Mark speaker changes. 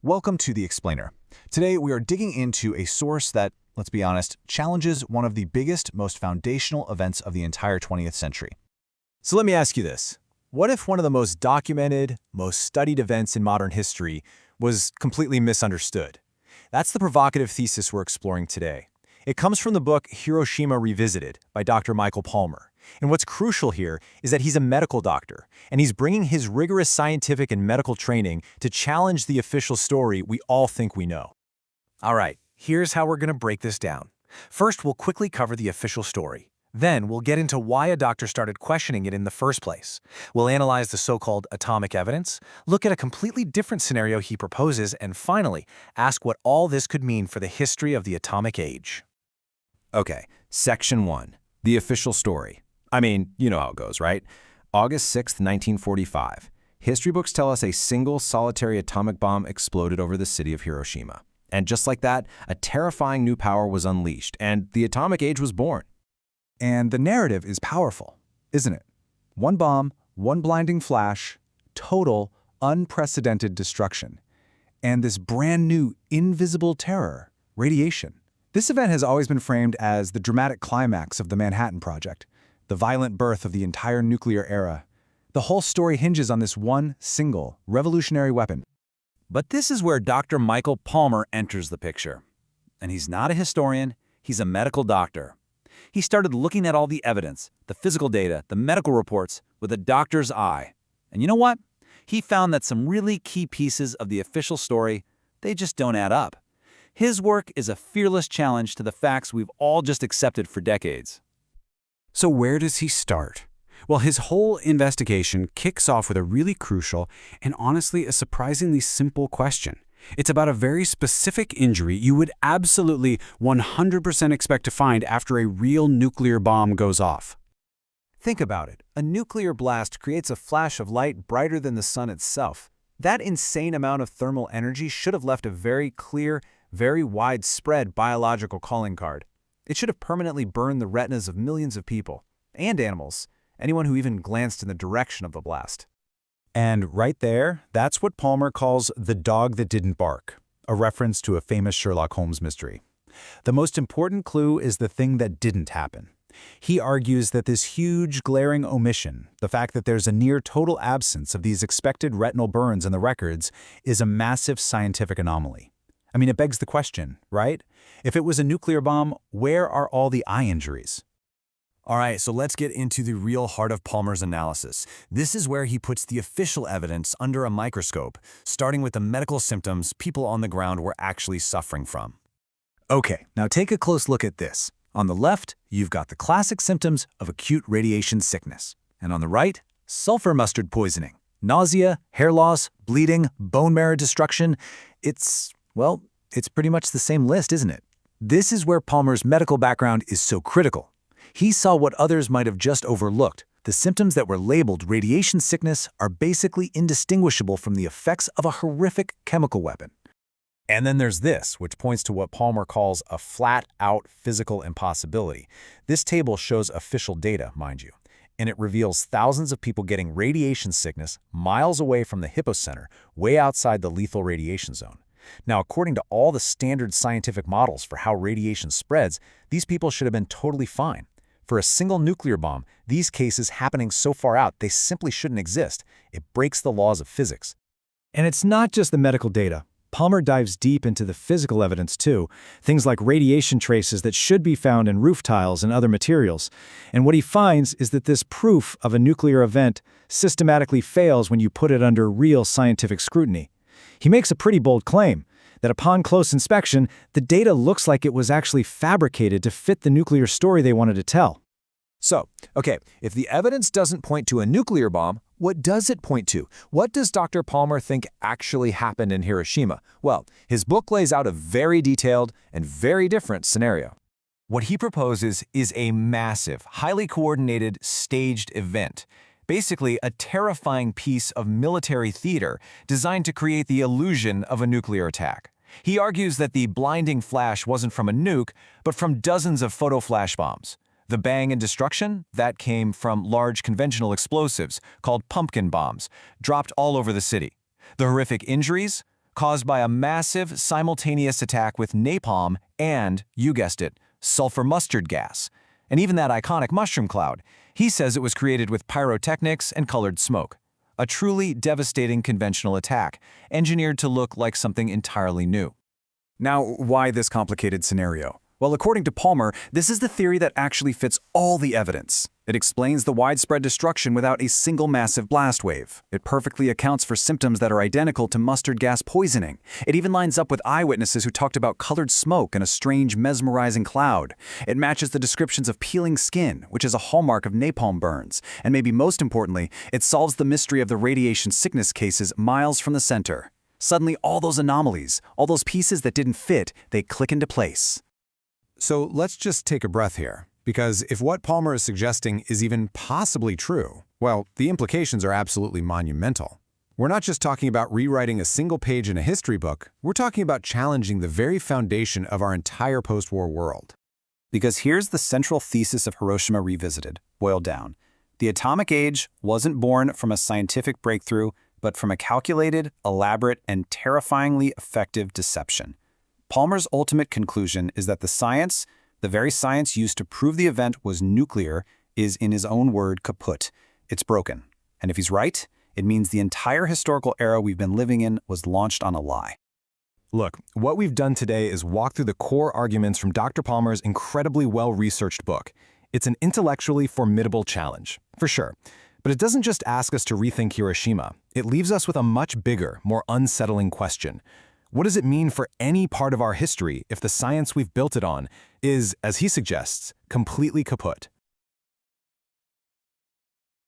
Speaker 1: Welcome to The Explainer. Today we are digging into a source that, let's be honest, challenges one of the biggest, most foundational events of the entire 20th century.
Speaker 2: So let me ask you this. What if one of the most documented, most studied events in modern history was completely misunderstood? That's the provocative thesis we're exploring today. It comes from the book Hiroshima Revisited by Dr. Michael Palmer. And what's crucial here is that he's a medical doctor, and he's bringing his rigorous scientific and medical training to challenge the official story we all think we know. All right, here's how we're going to break this down. First, we'll quickly cover the official story. Then, we'll get into why a doctor started questioning it in the first place. We'll analyze the so-called atomic evidence, look at a completely different scenario he proposes, and finally, ask what all this could mean for the history of the atomic age.
Speaker 3: Okay, Section 1. The official story. I mean, you know how it goes, right? August 6, 1945. History books tell us a single solitary atomic bomb exploded over the city of Hiroshima. And just like that, a terrifying new power was unleashed, and the atomic age was born.
Speaker 4: And the narrative is powerful, isn't it? One bomb, one blinding flash, total, unprecedented destruction. And this brand new, invisible terror, radiation. This event has always been framed as the dramatic climax of the Manhattan Project, the violent birth of the entire nuclear era. The whole story hinges on this one single, revolutionary weapon.
Speaker 5: But this is where Dr. Michael Palmer enters the picture. And he's not a historian, he's a medical doctor. He started looking at all the evidence, the physical data, the medical reports, with a doctor's eye. And you know what? He found that some really key pieces of the official story, they just don't add up. His work is a fearless challenge to the facts we've all just accepted for decades.
Speaker 6: So where does he start? Well, his whole investigation kicks off with a really crucial and honestly a surprisingly simple question. It's about a very specific injury you would absolutely 100% expect to find after a real nuclear bomb goes off.
Speaker 2: Think about it. A nuclear blast creates a flash of light brighter than the sun itself. That insane amount of thermal energy should have left a very clear, very widespread biological calling card. It should have permanently burned the retinas of millions of people, and animals, anyone who even glanced in the direction of the blast.
Speaker 4: And right there, that's what Palmer calls the dog that didn't bark, a reference to a famous Sherlock Holmes mystery. The most important clue is the thing that didn't happen. He argues that this huge, glaring omission, the fact that there's a near total absence of these expected retinal burns in the records, is a massive scientific anomaly. I mean, it begs the question, right? If it was a nuclear bomb, where are all the eye injuries?
Speaker 2: All right, so let's get into the real heart of Palmer's analysis. This is where he puts the official evidence under a microscope, starting with the medical symptoms people on the ground were actually suffering from. Okay, now take a close look at this. On the left, you've got the classic symptoms of acute radiation sickness. And on the right, sulfur mustard poisoning. Nausea, hair loss, bleeding, bone marrow destruction. It's pretty much the same list, isn't it? This is where Palmer's medical background is so critical. He saw what others might have just overlooked. The symptoms that were labeled radiation sickness are basically indistinguishable from the effects of a horrific chemical weapon. And then there's this, which points to what Palmer calls a flat-out physical impossibility. This table shows official data, mind you, and it reveals thousands of people getting radiation sickness miles away from the hypocenter, way outside the lethal radiation zone. Now, according to all the standard scientific models for how radiation spreads, these people should have been totally fine. For a single nuclear bomb, these cases happening so far out, they simply shouldn't exist. It breaks the laws of physics. And it's not just the medical data. Palmer dives deep into the physical evidence too, things like radiation traces that should be found in roof tiles and other materials. And what he finds is that this proof of a nuclear event systematically fails when you put it under real scientific scrutiny. He makes a pretty bold claim that upon close inspection, the data looks like it was actually fabricated to fit the nuclear story they wanted to tell. So, okay, if the evidence doesn't point to a nuclear bomb, what does it point to? What does Dr. Palmer think actually happened in Hiroshima? Well, his book lays out a very detailed and very different scenario. What he proposes is a massive, highly coordinated, staged event. Basically, a terrifying piece of military theater designed to create the illusion of a nuclear attack. He argues that the blinding flash wasn't from a nuke, but from dozens of photo flash bombs. The bang and destruction, that came from large conventional explosives called pumpkin bombs, dropped all over the city. The horrific injuries?
Speaker 1: caused by a massive simultaneous attack with napalm and, you guessed it, sulfur mustard gas. And even that iconic mushroom cloud, he says it was created with pyrotechnics and colored smoke. A truly devastating conventional attack, engineered to look like something entirely new.
Speaker 5: Now, why this complicated scenario? Well, according to Palmer, this is the theory that actually fits all the evidence. It explains the widespread destruction without a single massive blast wave. It perfectly accounts for symptoms that are identical to mustard gas poisoning. It even lines up with eyewitnesses who talked about colored smoke and a strange, mesmerizing cloud. It matches the descriptions of peeling skin, which is a hallmark of napalm burns. And maybe most importantly, it solves the mystery of the radiation sickness cases miles from the center. Suddenly, all those anomalies, all those pieces that didn't fit, they click into place.
Speaker 3: So let's just take a breath here, because if what Palmer is suggesting is even possibly true, well, the implications are absolutely monumental. We're not just talking about rewriting a single page in a history book, we're talking about challenging the very foundation of our entire post-war world.
Speaker 5: Because here's the central thesis of Hiroshima Revisited, boiled down. The atomic age wasn't born from a scientific breakthrough, but from a calculated, elaborate, and terrifyingly effective deception. Palmer's ultimate conclusion is that the science, the very science used to prove the event was nuclear, is, in his own word, kaput. It's broken. And if he's right, it means the entire historical era we've been living in was launched on a lie.
Speaker 3: Look, what we've done today is walk through the core arguments from Dr. Palmer's incredibly well-researched book. It's an intellectually formidable challenge, for sure. But it doesn't just ask us to rethink Hiroshima. It leaves us with a much bigger, more unsettling question. What does it mean for any part of our history if the science we've built it on is, as he suggests, completely kaput?